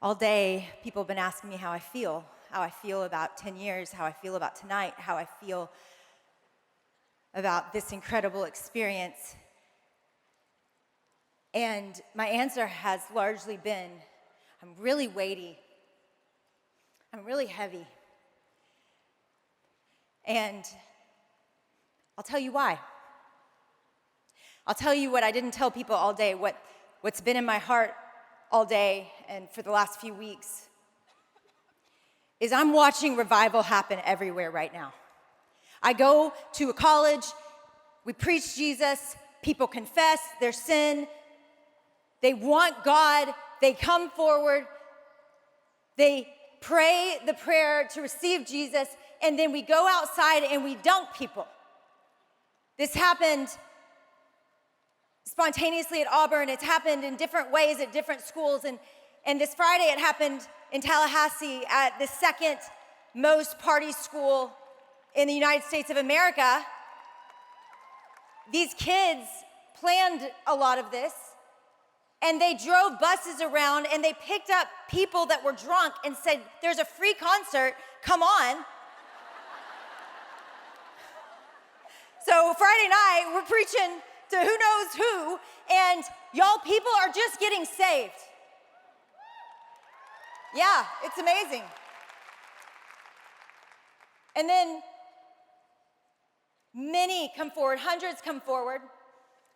All day, people have been asking me how I feel about 10 years, how I feel about tonight, how I feel about this incredible experience. And my answer has largely been, I'm really weighty. I'm really heavy. And I'll tell you why. I'll tell you what I didn't tell people all day, what's been in my heart all day and for the last few weeks, is I'm watching revival happen everywhere right now. I go to a college, we preach Jesus, people confess their sin, they want God, they come forward, they pray the prayer to receive Jesus, and then we go outside and we dunk people. This happened spontaneously at Auburn. It's happened in different ways at different schools. And this Friday it happened in Tallahassee at the second most party school in the United States of America. These kids planned a lot of this, and they drove buses around and they picked up people that were drunk and said, there's a free concert, come on. So Friday night, we're preaching to who knows who, and y'all, people are just getting saved. Yeah, it's amazing. And then many come forward, hundreds come forward.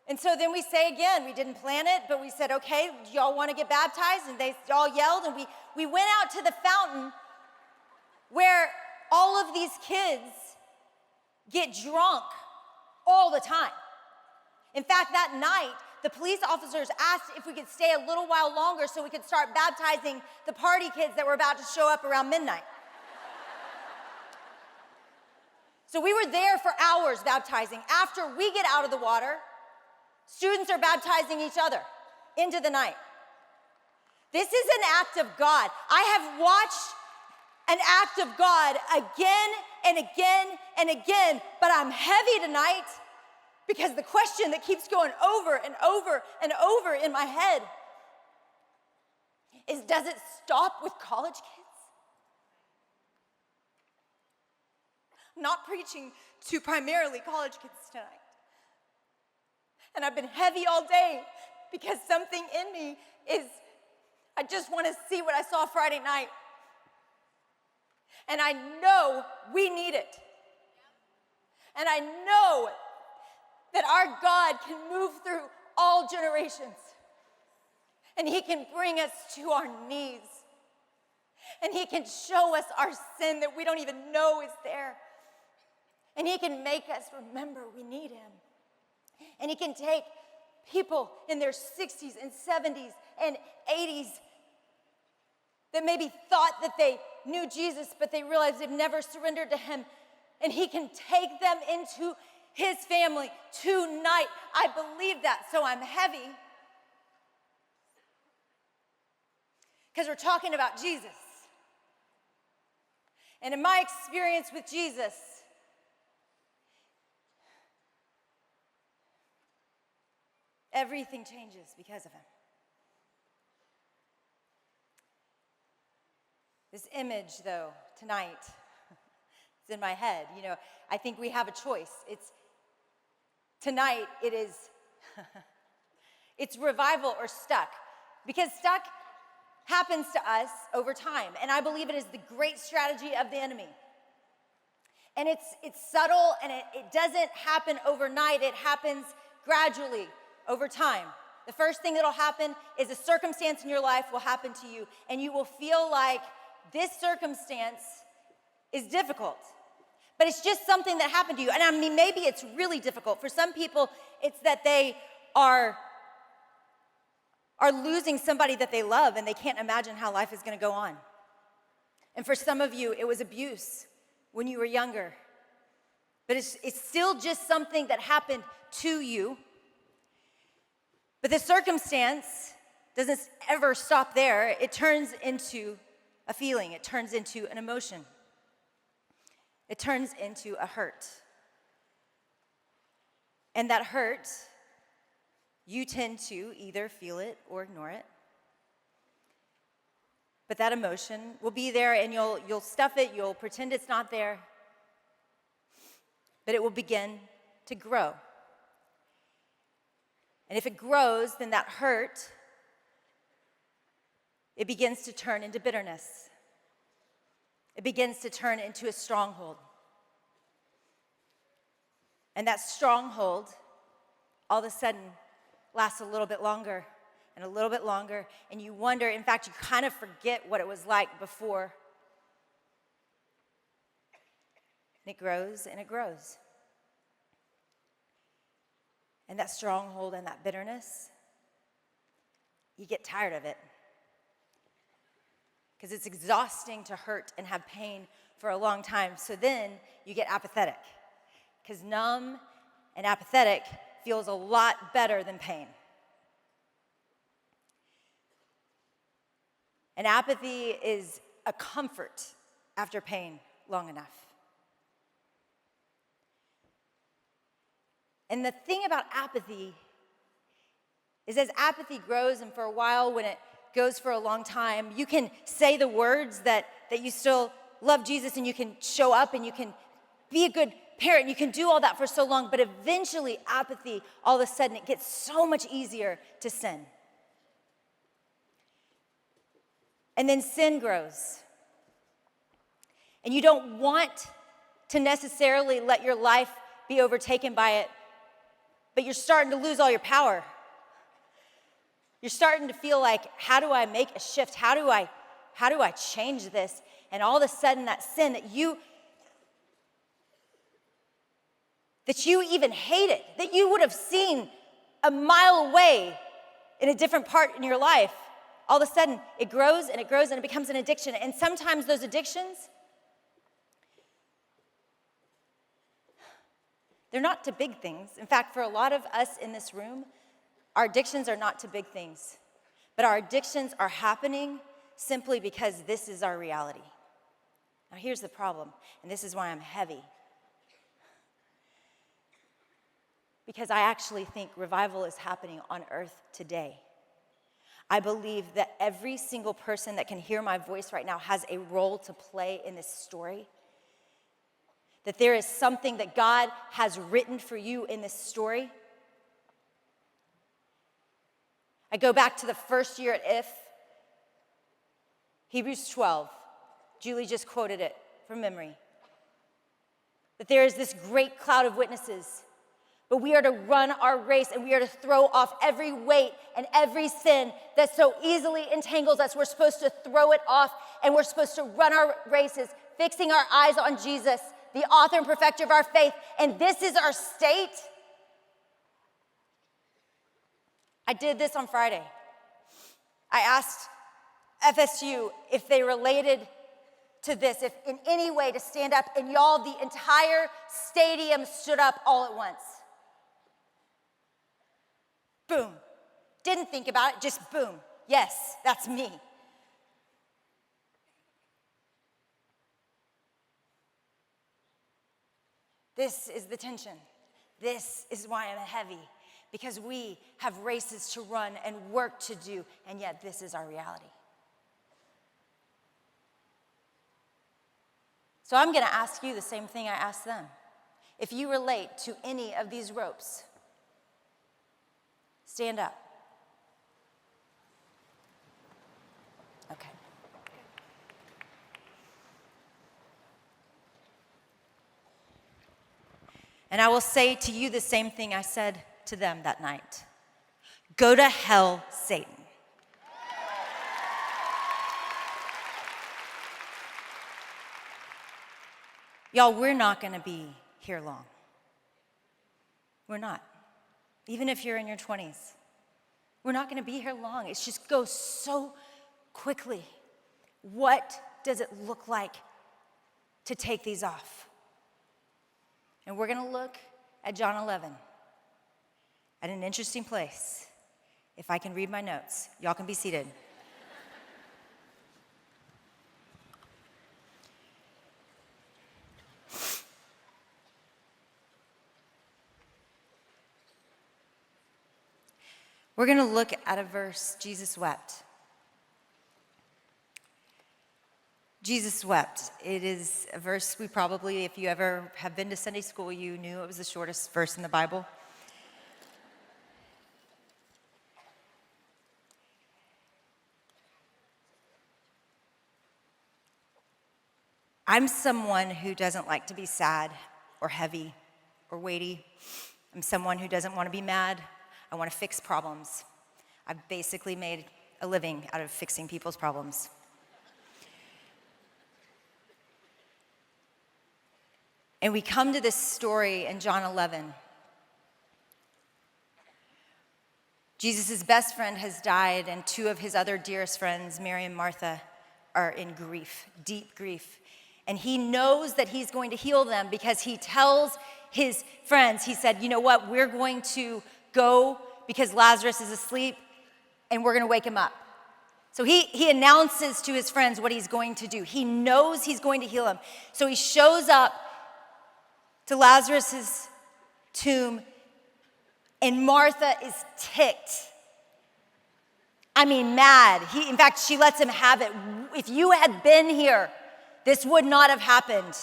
And so then we say again, we didn't plan it, but we said, okay, do y'all want to get baptized? And they all yelled, and we went out to the fountain where all of these kids get drunk all the time. In fact, that night, the police officers asked if we could stay a little while longer so we could start baptizing the party kids that were about to show up around midnight. So we were there for hours baptizing. After we get out of the water, students are baptizing each other into the night. This is an act of God. I have watched an act of God again and again and again, but I'm heavy tonight because the question that keeps going over and over and over in my head is, does it stop with college kids? I'm not preaching to primarily college kids tonight. And I've been heavy all day because something in me is, I just want to see what I saw Friday night. And I know we need it. And I know that our God can move through all generations. And he can bring us to our knees. And he can show us our sin that we don't even know is there. And he can make us remember we need him. And he can take people in their 60s and 70s and 80s that maybe thought that they knew Jesus, but they realized they've never surrendered to him. And he can take them into his family tonight. I believe that, so I'm heavy. Because we're talking about Jesus. And in my experience with Jesus, everything changes because of him. This image, though, tonight, it's in my head. You know, I think we have a choice. Tonight, it is, it's revival or stuck. Because stuck happens to us over time. And I believe it is the great strategy of the enemy. And it's subtle, and it doesn't happen overnight. It happens gradually over time. The first thing that'll happen is a circumstance in your life will happen to you, and you will feel like this circumstance is difficult. But it's just something that happened to you. And I mean, maybe it's really difficult. For some people, it's that they are losing somebody that they love, and they can't imagine how life is going to go on. And for some of you, it was abuse when you were younger. But it's still just something that happened to you. But the circumstance doesn't ever stop there. It turns into a feeling. It turns into an emotion. It turns into a hurt. And that hurt, you tend to either feel it or ignore it. But that emotion will be there, and you'll stuff it, you'll pretend it's not there. But it will begin to grow. And if it grows, then that hurt, it begins to turn into bitterness. It begins to turn into a stronghold. And that stronghold, all of a sudden, lasts a little bit longer and a little bit longer. And you wonder, in fact, you kind of forget what it was like before. And it grows and it grows. And that stronghold and that bitterness, you get tired of it. Because it's exhausting to hurt and have pain for a long time. So then you get apathetic. Because numb and apathetic feels a lot better than pain. And apathy is a comfort after pain long enough. And the thing about apathy is as apathy grows, and for a while when it goes for a long time, you can say the words that you still love Jesus, and you can show up and you can be a good parent, you can do all that for so long, but eventually apathy, all of a sudden, it gets so much easier to sin. And then sin grows. And you don't want to necessarily let your life be overtaken by it, but you're starting to lose all your power. You're starting to feel like, how do I make a shift? How do I change this? And all of a sudden that sin that you even hated, that you would have seen a mile away in a different part in your life, all of a sudden it grows and it grows and it becomes an addiction. And sometimes those addictions, they're not to big things. In fact, for a lot of us in this room, our addictions are not to big things. But our addictions are happening simply because this is our reality. Now here's the problem, and this is why I'm heavy. Because I actually think revival is happening on earth today. I believe that every single person that can hear my voice right now has a role to play in this story. That there is something that God has written for you in this story. I go back to the first year at IF, Hebrews 12. Julie just quoted it from memory. That there is this great cloud of witnesses, but we are to run our race and we are to throw off every weight and every sin that so easily entangles us. We're supposed to throw it off, and we're supposed to run our races, fixing our eyes on Jesus, the author and perfecter of our faith. And this is our state. I did this on Friday. I asked FSU if they related to this, if in any way to stand up, and y'all, the entire stadium stood up all at once. Boom. Didn't think about it, just boom. Yes, that's me. This is the tension. This is why I'm heavy. Because we have races to run and work to do, and yet this is our reality. So I'm going to ask you the same thing I asked them. If you relate to any of these ropes, stand up. Okay. And I will say to you the same thing I said to them that night. Go to hell, Satan. Y'all, we're not going to be here long. We're not. Even if you're in your 20s. We're not going to be here long. It just goes so quickly. What does it look like to take these off? And we're going to look at John 11 at an interesting place. If I can read my notes, y'all can be seated. We're going to look at a verse, Jesus wept. Jesus wept. It is a verse we probably, if you ever have been to Sunday school, you knew it was the shortest verse in the Bible. I'm someone who doesn't like to be sad or heavy or weighty. I'm someone who doesn't want to be mad. I want to fix problems. I've basically made a living out of fixing people's problems. And we come to this story in John 11. Jesus' best friend has died, and two of his other dearest friends, Mary and Martha, are in grief, deep grief. And he knows that he's going to heal them because he tells his friends, he said, you know what, we're going to go because Lazarus is asleep and we're going to wake him up. So he announces to his friends what he's going to do. He knows he's going to heal him. So he shows up to Lazarus' tomb, and Martha is ticked. I mean, mad. In fact, she lets him have it. If you had been here, this would not have happened.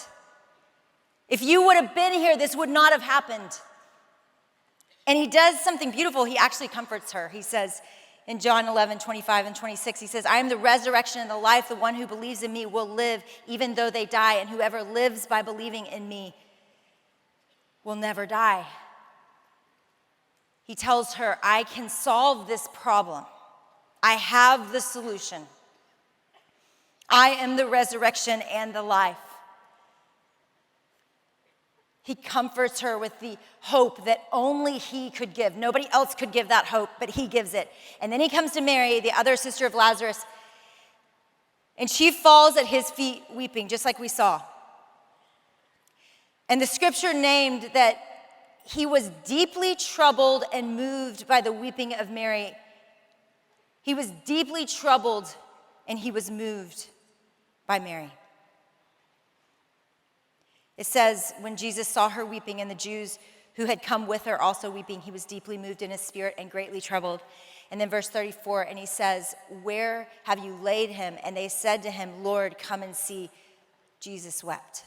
If you would have been here, this would not have happened. And he does something beautiful. He actually comforts her. He says in John 11:25 and 26, he says, I am the resurrection and the life. The one who believes in me will live even though they die. And whoever lives by believing in me will never die. He tells her, I can solve this problem. I have the solution. I am the resurrection and the life. He comforts her with the hope that only he could give. Nobody else could give that hope, but he gives it. And then he comes to Mary, the other sister of Lazarus, and she falls at his feet weeping, just like we saw. And the scripture named that he was deeply troubled and moved by the weeping of Mary. He was deeply troubled and he was moved by Mary. It says, when Jesus saw her weeping and the Jews who had come with her also weeping, he was deeply moved in his spirit and greatly troubled. And then verse 34, and he says, where have you laid him? And they said to him, Lord, come and see. Jesus wept.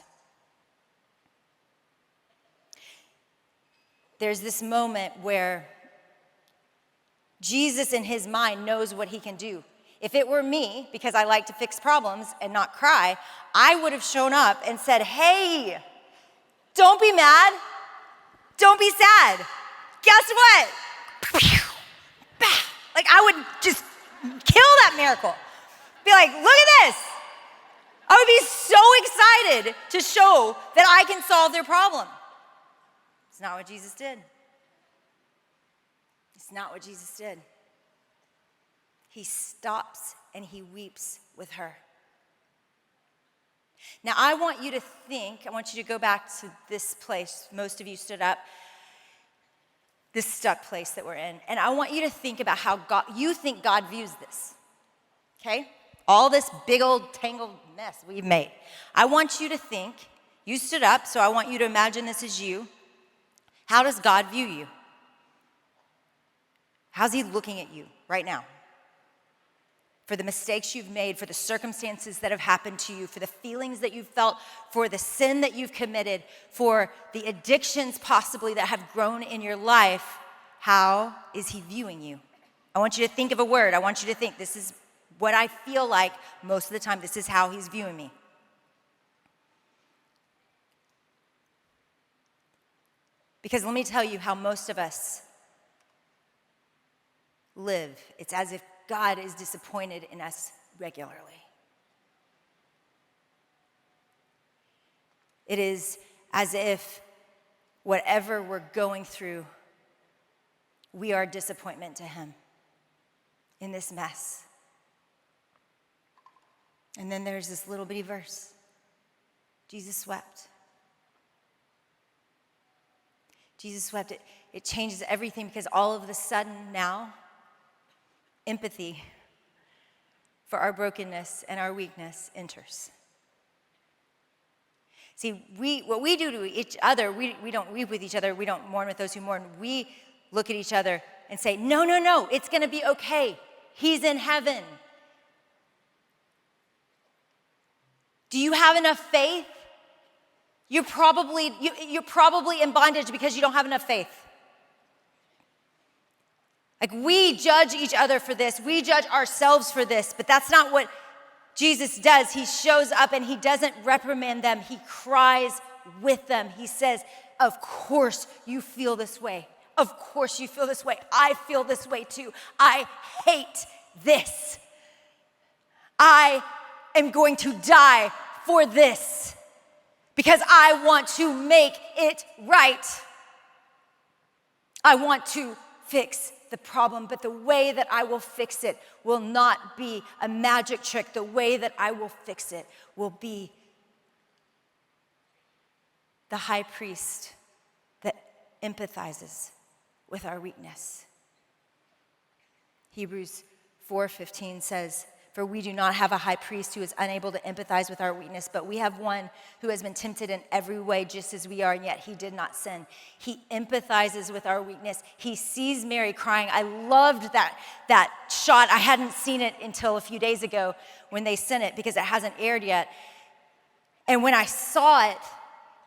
There's this moment where Jesus in his mind knows what he can do. If it were me, because I like to fix problems and not cry, I would have shown up and said, hey, don't be mad. Don't be sad. Guess what? Like I would just kill that miracle. Be like, look at this. I would be so excited to show that I can solve their problem. It's not what Jesus did. It's not what Jesus did. He stops and he weeps with her. Now, I want you to go back to this place. Most of you stood up. This stuck place that we're in. And I want you to think about how you think God views this. Okay? All this big old tangled mess we've made. I want you to think, you stood up, so I want you to imagine this is you. How does God view you? How's he looking at you right now? For the mistakes you've made, for the circumstances that have happened to you, for the feelings that you've felt, for the sin that you've committed, for the addictions possibly that have grown in your life, how is he viewing you? I want you to think of a word. I want you to think, this is what I feel like most of the time. This is how he's viewing me. Because let me tell you how most of us live. It's as if God is disappointed in us regularly. It is as if whatever we're going through, we are a disappointment to him in this mess. And then there's this little bitty verse. Jesus wept. Jesus wept. It changes everything because all of a sudden now, empathy for our brokenness and our weakness enters. See, what we do to each other, we don't weep with each other. We don't mourn with those who mourn. We look at each other and say, no, it's going to be okay. He's in heaven. Do you have enough faith? You're probably in bondage because you don't have enough faith. Like, we judge each other for this. We judge ourselves for this, but that's not what Jesus does. He shows up and he doesn't reprimand them. He cries with them. He says, of course you feel this way. Of course you feel this way. I feel this way too. I hate this. I am going to die for this because I want to make it right. I want to fix the problem, but the way that I will fix it will not be a magic trick. The way that I will fix it will be the high priest that empathizes with our weakness. Hebrews 4:15 says, "For we do not have a high priest who is unable to empathize with our weakness, but we have one who has been tempted in every way just as we are, and yet he did not sin." He empathizes with our weakness. He sees Mary crying. I loved that shot. I hadn't seen it until a few days ago when they sent it because it hasn't aired yet. And when I saw it,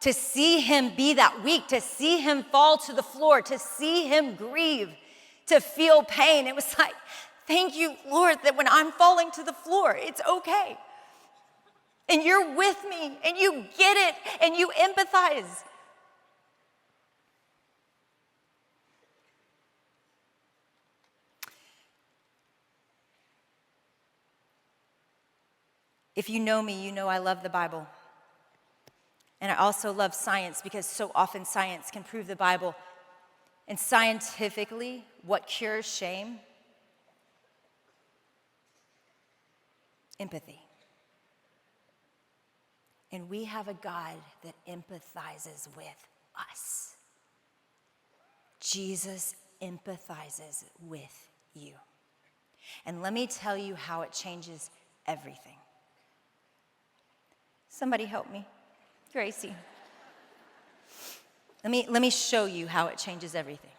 to see him be that weak, to see him fall to the floor, to see him grieve, to feel pain, it was like, thank you, Lord, that when I'm falling to the floor, it's okay. And you're with me, and you get it, and you empathize. If you know me, you know I love the Bible. And I also love science because so often science can prove the Bible. And scientifically, what cures shame? Empathy. And we have a God that empathizes with us. Jesus empathizes with you. And let me tell you how it changes everything. Somebody help me. Gracie. Let me show you how it changes everything.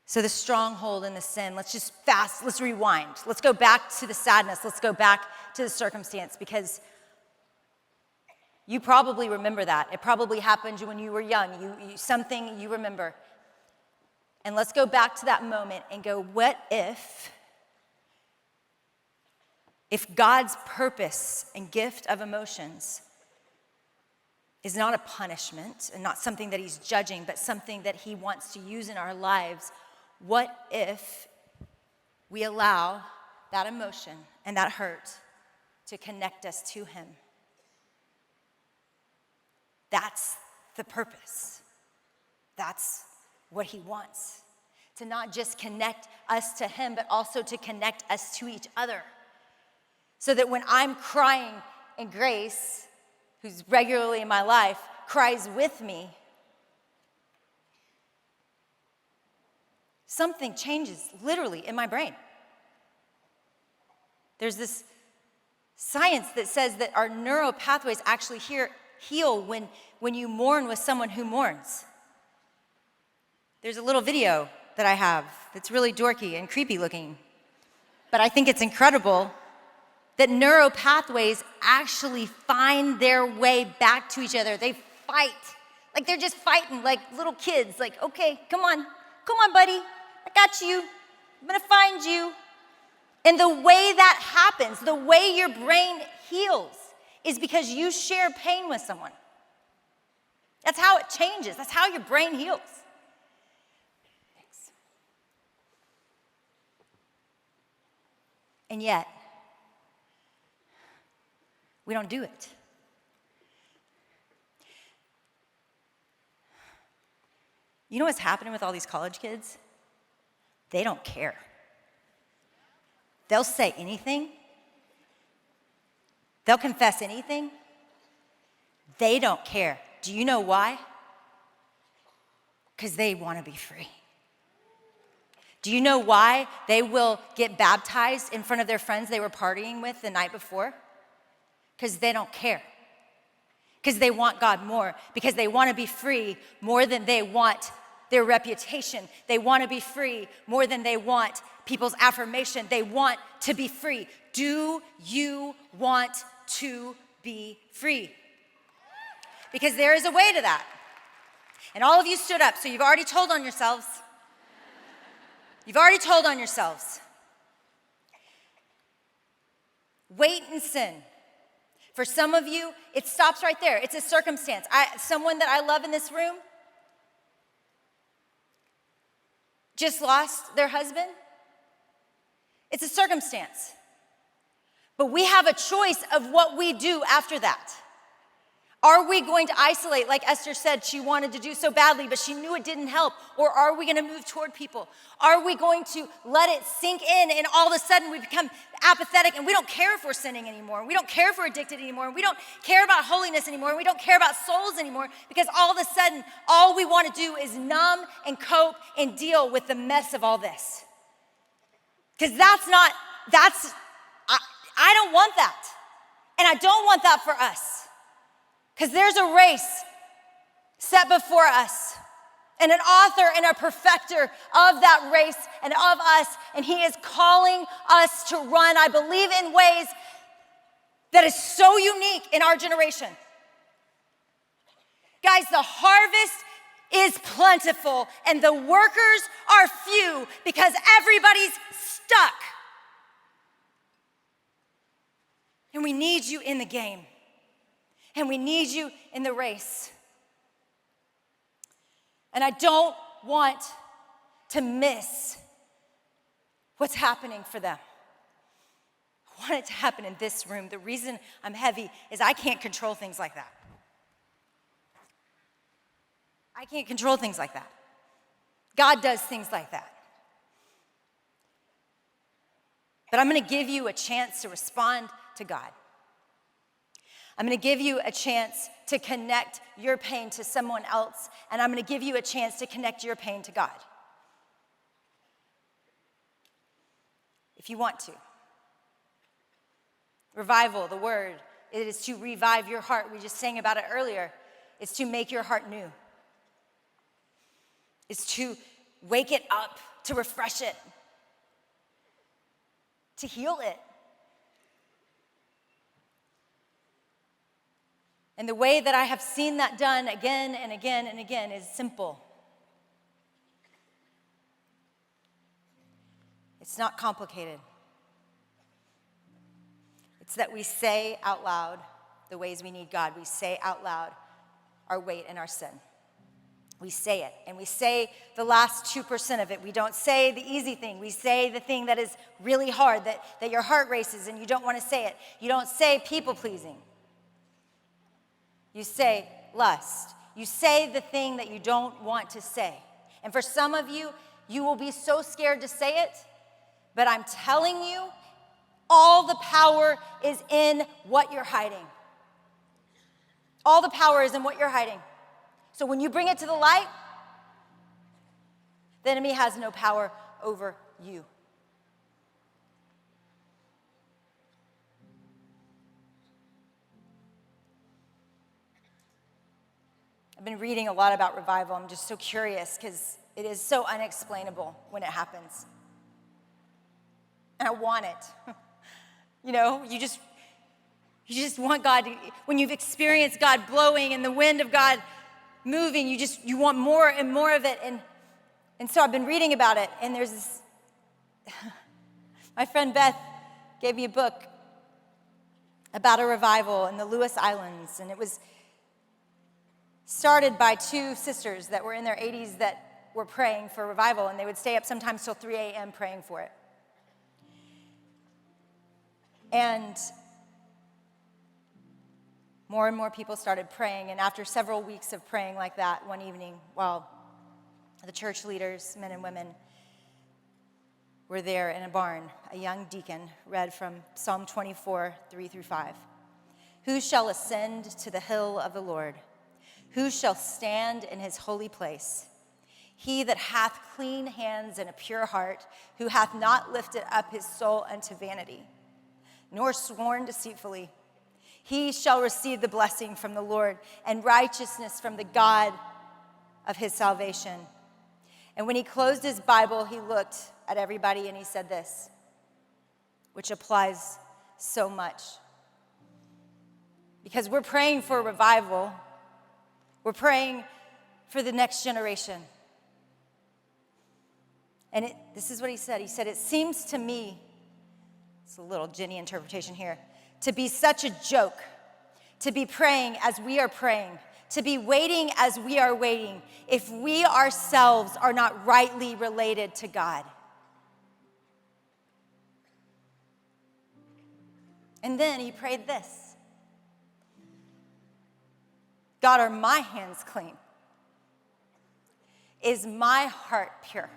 So the stronghold and the sin, let's rewind. Let's go back to the sadness. Let's go back to the circumstance because you probably remember that. It probably happened when you were young. Something you remember. And let's go back to that moment and go, what if God's purpose and gift of emotions is not a punishment and not something that he's judging, but something that he wants to use in our lives? What if we allow that emotion and that hurt to connect us to him? That's the purpose. That's what he wants. To not just connect us to him, but also to connect us to each other. So that when I'm crying and Grace, who's regularly in my life, cries with me, something changes literally in my brain. There's this science that says that our neural pathways actually heal when you mourn with someone who mourns. There's a little video that I have that's really dorky and creepy looking, but I think it's incredible that neural pathways actually find their way back to each other. They fight. Like they're just fighting like little kids. Like, okay, come on, buddy. I got you. I'm gonna find you. And the way that happens, the way your brain heals, is because you share pain with someone. That's how it changes. That's how your brain heals. Thanks. And yet, we don't do it. You know what's happening with all these college kids? They don't care. They'll say anything. They'll confess anything. They don't care. Do you know why? Because they want to be free. Do you know why they will get baptized in front of their friends they were partying with the night before? Because they don't care. Because they want God more. Because they want to be free more than they want their reputation. They want to be free more than they want people's affirmation. They want to be free. Do you want to be free. Because there is a way to that. And all of you stood up, so you've already told on yourselves. You've already told on yourselves. Wait and sin. For some of you, it stops right there. It's a circumstance. Someone that I love in this room just lost their husband. It's a circumstance. But we have a choice of what we do after that. Are we going to isolate, like Esther said she wanted to do so badly, but she knew it didn't help? Or are we going to move toward people? Are we going to let it sink in and all of a sudden we become apathetic and we don't care if we're sinning anymore? We don't care if we're addicted anymore. We don't care about holiness anymore. We don't care about souls anymore because all of a sudden all we want to do is numb and cope and deal with the mess of all this. Because I don't want that. And I don't want that for us. Because there's a race set before us, and an author and a perfecter of that race and of us, and he is calling us to run, I believe, in ways that is so unique in our generation. Guys, the harvest is plentiful, and the workers are few because everybody's stuck. And we need you in the game. And we need you in the race. And I don't want to miss what's happening for them. I want it to happen in this room. The reason I'm heavy is I can't control things like that. I can't control things like that. God does things like that. But I'm going to give you a chance to respond to God. I'm going to give you a chance to connect your pain to someone else, and I'm going to give you a chance to connect your pain to God. If you want to. Revival, the word, it is to revive your heart. We just sang about it earlier. It's to make your heart new. It's to wake it up, to refresh it, to heal it. And the way that I have seen that done again and again and again is simple. It's not complicated. It's that we say out loud the ways we need God. We say out loud our weight and our sin. We say it, and we say the last 2% of it. We don't say the easy thing. We say the thing that is really hard, that your heart races and you don't want to say it. You don't say people-pleasing. You say lust. You say the thing that you don't want to say. And for some of you, you will be so scared to say it, but I'm telling you, all the power is in what you're hiding. All the power is in what you're hiding. So when you bring it to the light, the enemy has no power over you. I've been reading a lot about revival. I'm just so curious because it is so unexplainable when it happens. And I want it. You know, you just want God to, when you've experienced God blowing and the wind of God moving, you want more and more of it. And so I've been reading about it, and there's this, my friend Beth gave me a book about a revival in the Lewis Islands, and it was started by two sisters that were in their 80s that were praying for revival, and they would stay up sometimes till 3 a.m. praying for it. And more people started praying, and after several weeks of praying like that, one evening, while the church leaders, men and women, were there in a barn, a young deacon read from Psalm 24, 3-5. Who shall ascend to the hill of the Lord? Who shall stand in his holy place? He that hath clean hands and a pure heart, who hath not lifted up his soul unto vanity, nor sworn deceitfully. He shall receive the blessing from the Lord and righteousness from the God of his salvation. And when he closed his Bible, he looked at everybody and he said this, which applies so much. Because we're praying for revival. We're praying for the next generation. And this is what he said. He said, it seems to me, it's a little Jennie interpretation here, to be such a joke, to be praying as we are praying, to be waiting as we are waiting, if we ourselves are not rightly related to God. And then he prayed this: God, are my hands clean? Is my heart pure?